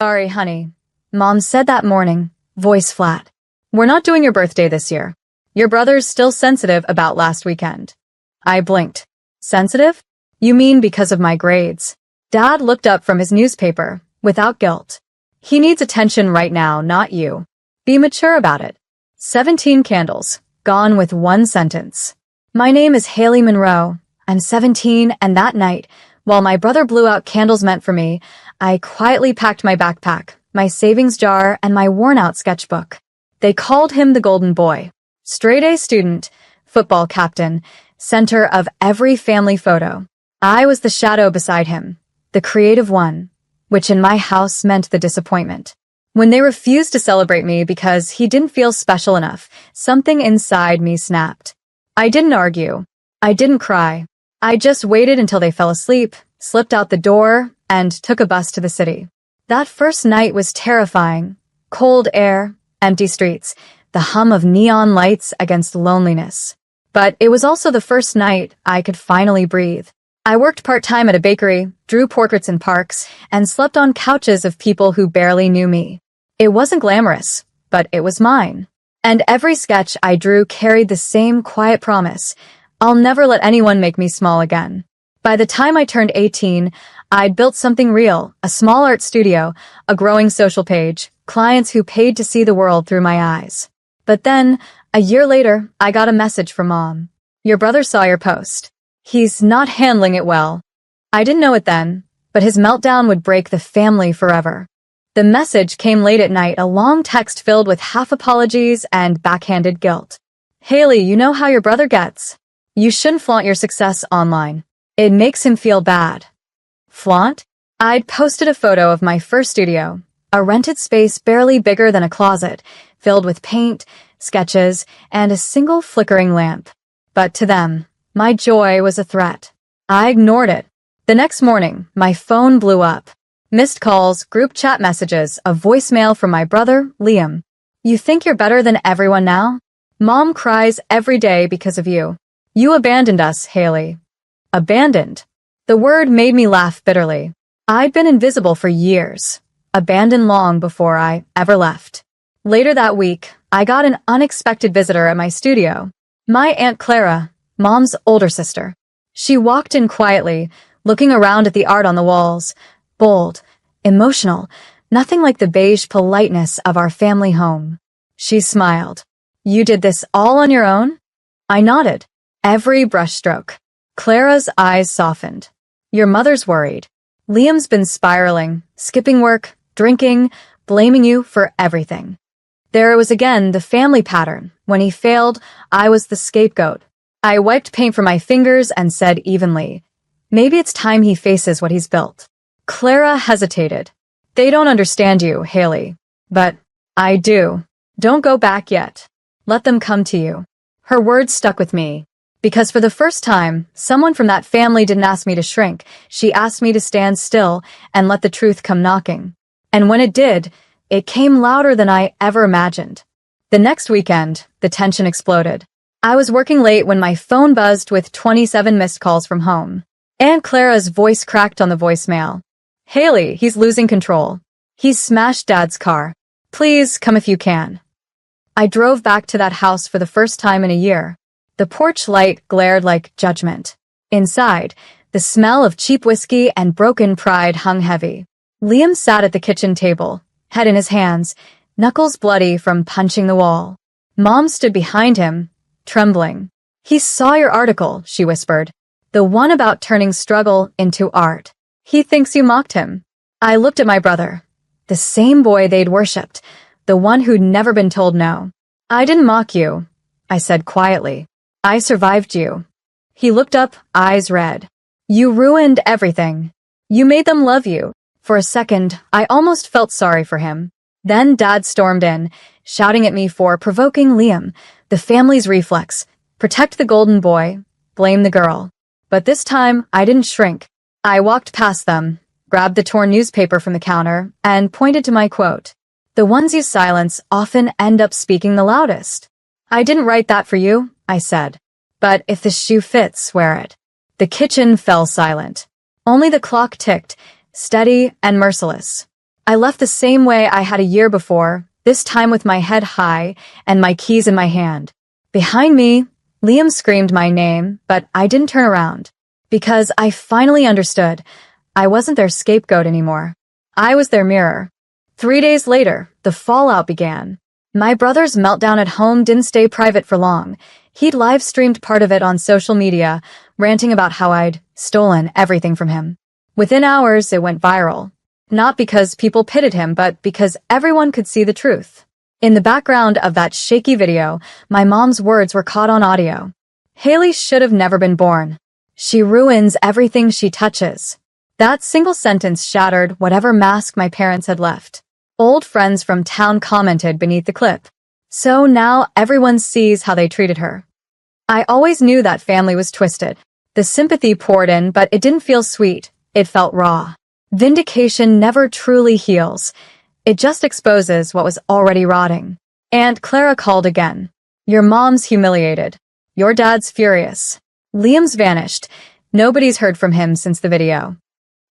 Sorry, honey. Mom said that morning, voice flat. We're not doing your birthday this year. Your brother's still sensitive about last weekend. I blinked. Sensitive? You mean because of my grades? Dad looked up from his newspaper, without guilt. He needs attention right now, not you. Be mature about it. 17 candles, gone with one sentence. My name is Haley Monroe. I'm 17, and that night, while my brother blew out candles meant for me, I quietly packed my backpack, my savings jar, and my worn-out sketchbook. They called him the Golden Boy. Straight-A student, football captain, center of every family photo. I was the shadow beside him, the creative one, which in my house meant the disappointment. When they refused to celebrate me because he didn't feel special enough, something inside me snapped. I didn't argue. I didn't cry. I just waited until they fell asleep, slipped out the door, and took a bus to the city. That first night was terrifying. Cold air, empty streets, the hum of neon lights against loneliness. But it was also the first night I could finally breathe. I worked part-time at a bakery, drew portraits in parks, and slept on couches of people who barely knew me. It wasn't glamorous, but it was mine. And every sketch I drew carried the same quiet promise. I'll never let anyone make me small again. By the time I turned 18, I'd built something real, a small art studio, a growing social page, clients who paid to see the world through my eyes. But then, a year later, I got a message from Mom. Your brother saw your post. He's not handling it well. I didn't know it then, but his meltdown would break the family forever. The message came late at night, a long text filled with half apologies and backhanded guilt. Haley, you know how your brother gets. You shouldn't flaunt your success online. It makes him feel bad. Flaunt? I'd posted a photo of my first studio, a rented space barely bigger than a closet, filled with paint, sketches, and a single flickering lamp. But to them, my joy was a threat. I ignored it. The next morning, my phone blew up. Missed calls, group chat messages, a voicemail from my brother, Liam. You think you're better than everyone now? Mom cries every day because of you. You abandoned us, Haley. Abandoned. The word made me laugh bitterly. I'd been invisible for years. Abandoned long before I ever left. Later that week, I got an unexpected visitor at my studio. My Aunt Clara, Mom's older sister. She walked in quietly, looking around at the art on the walls. Bold, emotional, nothing like the beige politeness of our family home. She smiled. You did this all on your own? I nodded. Every brushstroke. Clara's eyes softened. Your mother's worried. Liam's been spiraling, skipping work, drinking, blaming you for everything. There it was again, the family pattern. When he failed, I was the scapegoat. I wiped paint from my fingers and said evenly, maybe it's time he faces what he's built. Clara hesitated. They don't understand you, Haley. But I do. Don't go back yet. Let them come to you. Her words stuck with me. Because for the first time, someone from that family didn't ask me to shrink. She asked me to stand still and let the truth come knocking. And when it did, it came louder than I ever imagined. The next weekend, the tension exploded. I was working late when my phone buzzed with 27 missed calls from home. Aunt Clara's voice cracked on the voicemail. Haley, he's losing control. He's smashed Dad's car. Please come if you can. I drove back to that house for the first time in a year. The porch light glared like judgment. Inside, the smell of cheap whiskey and broken pride hung heavy. Liam sat at the kitchen table, head in his hands, knuckles bloody from punching the wall. Mom stood behind him, trembling. He saw your article, she whispered. The one about turning struggle into art. He thinks you mocked him. I looked at my brother. The same boy they'd worshipped. The one who'd never been told no. I didn't mock you, I said quietly. I survived you. He looked up, eyes red. You ruined everything. You made them love you. For a second, I almost felt sorry for him. Then Dad stormed in, shouting at me for provoking Liam, the family's reflex. Protect the golden boy, blame the girl. But this time, I didn't shrink. I walked past them, grabbed the torn newspaper from the counter, and pointed to my quote. The ones you silence often end up speaking the loudest. I didn't write that for you, I said. But if the shoe fits, wear it. The kitchen fell silent. Only the clock ticked, steady and merciless. I left the same way I had a year before, this time with my head high and my keys in my hand. Behind me, Liam screamed my name, but I didn't turn around. Because I finally understood. I wasn't their scapegoat anymore. I was their mirror. 3 days later, the fallout began. My brother's meltdown at home didn't stay private for long. He'd live-streamed part of it on social media, ranting about how I'd stolen everything from him. Within hours, it went viral. Not because people pitied him, but because everyone could see the truth. In the background of that shaky video, my mom's words were caught on audio. Haley should have never been born. She ruins everything she touches. That single sentence shattered whatever mask my parents had left. Old friends from town commented beneath the clip. So now everyone sees how they treated her. I always knew that family was twisted. The sympathy poured in, but it didn't feel sweet. It felt raw. Vindication never truly heals. It just exposes what was already rotting. Aunt Clara called again. Your mom's humiliated. Your dad's furious. Liam's vanished. Nobody's heard from him since the video.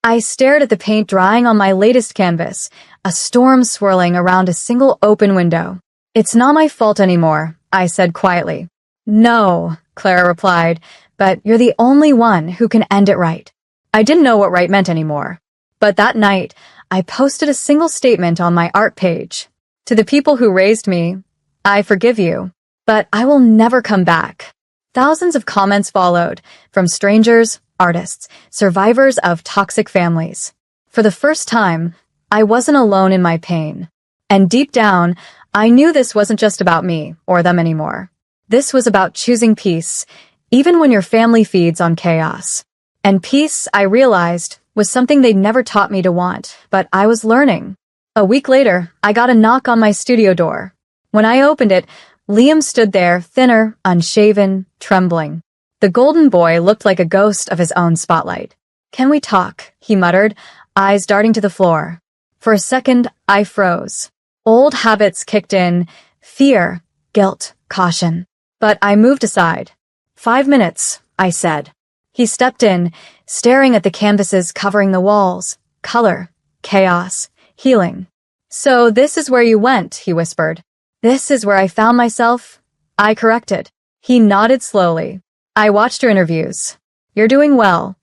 I stared at the paint drying on my latest canvas, a storm swirling around a single open window. It's not my fault anymore, I said quietly. No, Clara replied, but you're the only one who can end it right. I didn't know what right meant anymore. But that night, I posted a single statement on my art page. To the people who raised me, I forgive you, but I will never come back. Thousands of comments followed, from strangers, artists, survivors of toxic families. For the first time, I wasn't alone in my pain. And deep down, I knew this wasn't just about me or them anymore. This was about choosing peace, even when your family feeds on chaos. And peace, I realized, was something they'd never taught me to want, but I was learning. A week later, I got a knock on my studio door. When I opened it, Liam stood there, thinner, unshaven, trembling. The golden boy looked like a ghost of his own spotlight. Can we talk? He muttered, eyes darting to the floor. For a second, I froze. Old habits kicked in, fear, guilt, caution. But I moved aside. 5 minutes, I said. He stepped in, staring at the canvases covering the walls. Color, chaos, healing. So this is where you went, he whispered. This is where I found myself. I corrected. He nodded slowly. I watched your interviews. You're doing well.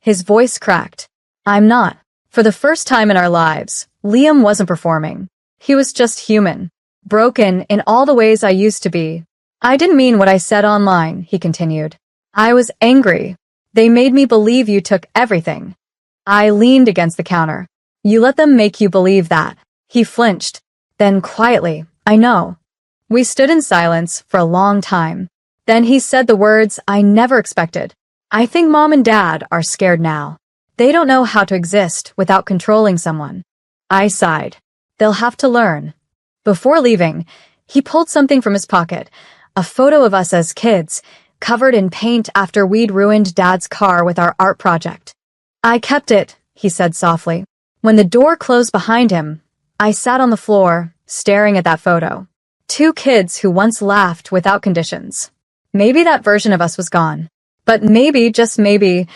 His voice cracked. I'm not. For the first time in our lives, Liam wasn't performing. He was just human. Broken in all the ways I used to be. I didn't mean what I said online, he continued. I was angry. They made me believe you took everything. I leaned against the counter. You let them make you believe that. He flinched. Then quietly, I know. We stood in silence for a long time. Then he said the words I never expected. I think Mom and Dad are scared now. They don't know how to exist without controlling someone. I sighed. They'll have to learn. Before leaving, he pulled something from his pocket, a photo of us as kids, covered in paint after we'd ruined Dad's car with our art project. I kept it, he said softly. When the door closed behind him, I sat on the floor, staring at that photo. 2 kids who once laughed without conditions. Maybe that version of us was gone. But maybe, just maybe,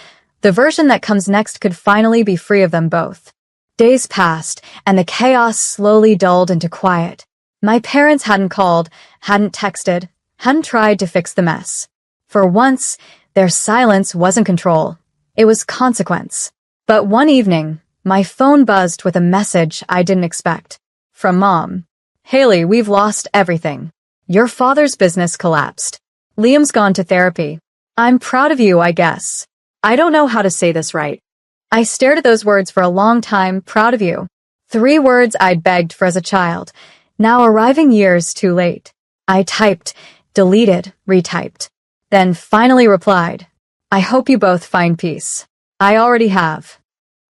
the version that comes next could finally be free of them both. Days passed, and the chaos slowly dulled into quiet. My parents hadn't called, hadn't texted, hadn't tried to fix the mess. For once, their silence wasn't control. It was consequence. But one evening, my phone buzzed with a message I didn't expect. From Mom. Haley, we've lost everything. Your father's business collapsed. Liam's gone to therapy. I'm proud of you, I guess. I don't know how to say this right. I stared at those words for a long time, proud of you. 3 words I'd begged for as a child, now arriving years too late. I typed, deleted, retyped. Then finally replied, I hope you both find peace. I already have.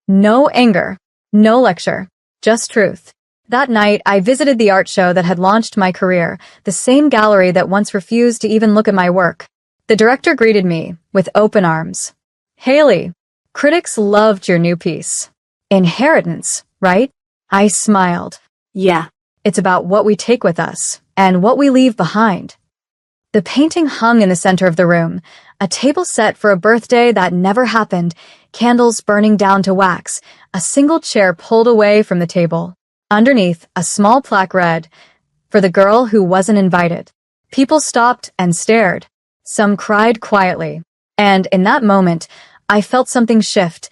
No anger, no lecture, just truth. That night, I visited the art show that had launched my career, the same gallery that once refused to even look at my work. The director greeted me with open arms. Haley, critics loved your new piece. Inheritance, right? I smiled. Yeah, it's about what we take with us and what we leave behind. The painting hung in the center of the room, a table set for a birthday that never happened, candles burning down to wax, a single chair pulled away from the table. Underneath, a small plaque read, "For the girl who wasn't invited." People stopped and stared. Some cried quietly. And in that moment, I felt something shift.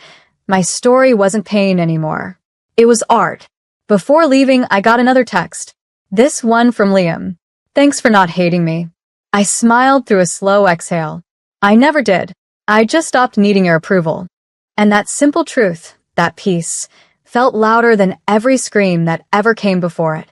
My story wasn't pain anymore. It was art. Before leaving, I got another text. This one from Liam. "Thanks for not hating me." I smiled through a slow exhale. I never did. I just stopped needing your approval. And that simple truth, that peace, felt louder than every scream that ever came before it.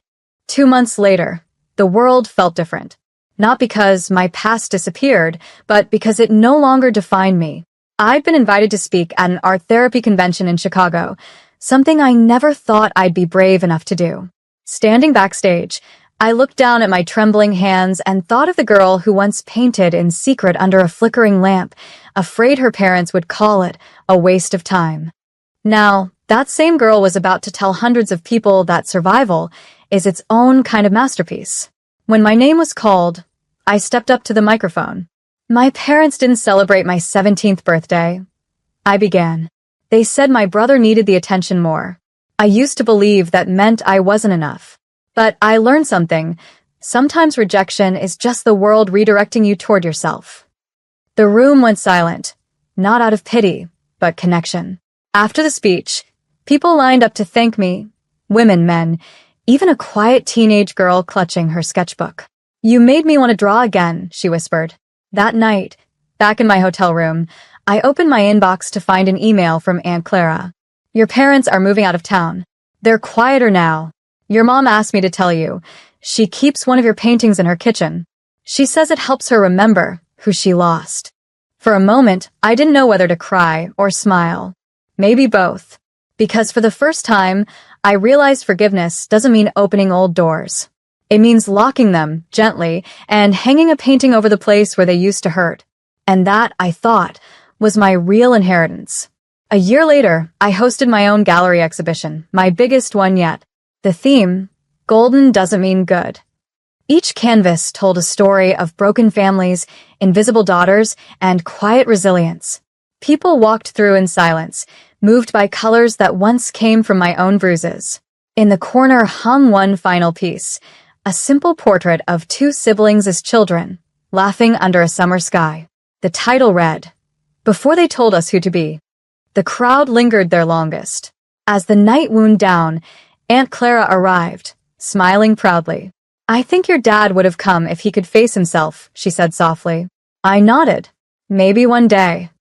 2 months later, the world felt different. Not because my past disappeared, but because it no longer defined me. I'd been invited to speak at an art therapy convention in Chicago, something I never thought I'd be brave enough to do. Standing backstage, I looked down at my trembling hands and thought of the girl who once painted in secret under a flickering lamp, afraid her parents would call it a waste of time. Now, that same girl was about to tell hundreds of people that survival is its own kind of masterpiece. When my name was called, I stepped up to the microphone. "My parents didn't celebrate my 17th birthday." I began. "They said my brother needed the attention more. I used to believe that meant I wasn't enough. But I learned something. Sometimes rejection is just the world redirecting you toward yourself." The room went silent, not out of pity, but connection. After the speech, people lined up to thank me. Women, men, even a quiet teenage girl clutching her sketchbook. "You made me want to draw again," she whispered. That night, back in my hotel room, I opened my inbox to find an email from Aunt Clara. "Your parents are moving out of town. They're quieter now. Your mom asked me to tell you. She keeps one of your paintings in her kitchen. She says it helps her remember who she lost." For a moment, I didn't know whether to cry or smile. Maybe both. Because for the first time, I realized forgiveness doesn't mean opening old doors. It means locking them gently and hanging a painting over the place where they used to hurt. And that, I thought, was my real inheritance. A year later, I hosted my own gallery exhibition, my biggest one yet. The theme, Golden Doesn't Mean Good. Each canvas told a story of broken families, invisible daughters, and quiet resilience. People walked through in silence, moved by colors that once came from my own bruises. In the corner hung one final piece, a simple portrait of two siblings as children, laughing under a summer sky. The title read, "Before They Told Us Who to Be." The crowd lingered their longest. As the night wound down, Aunt Clara arrived, smiling proudly. "I think your dad would have come if he could face himself," she said softly. I nodded. "Maybe one day."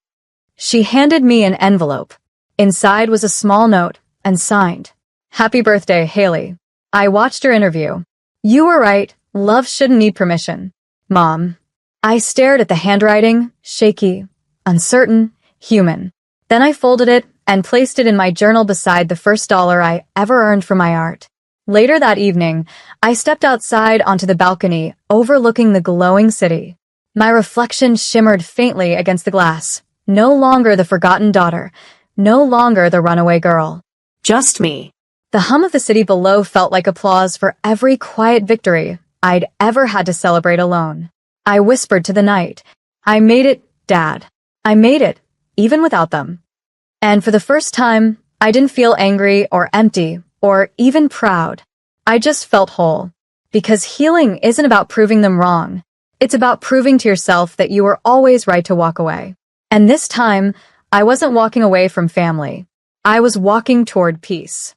She handed me an envelope. Inside was a small note, and signed, "Happy birthday, Haley." I watched her interview. "You were right, love shouldn't need permission, Mom." I stared at the handwriting, shaky, uncertain, human. Then I folded it and placed it in my journal beside the first dollar I ever earned for my art. Later that evening, I stepped outside onto the balcony overlooking the glowing city. My reflection shimmered faintly against the glass. No longer the forgotten daughter, no longer the runaway girl. Just me. The hum of the city below felt like applause for every quiet victory I'd ever had to celebrate alone. I whispered to the night, "I made it, Dad. I made it, even without them." And for the first time, I didn't feel angry or empty or even proud. I just felt whole. Because healing isn't about proving them wrong. It's about proving to yourself that you were always right to walk away. And this time, I wasn't walking away from family. I was walking toward peace.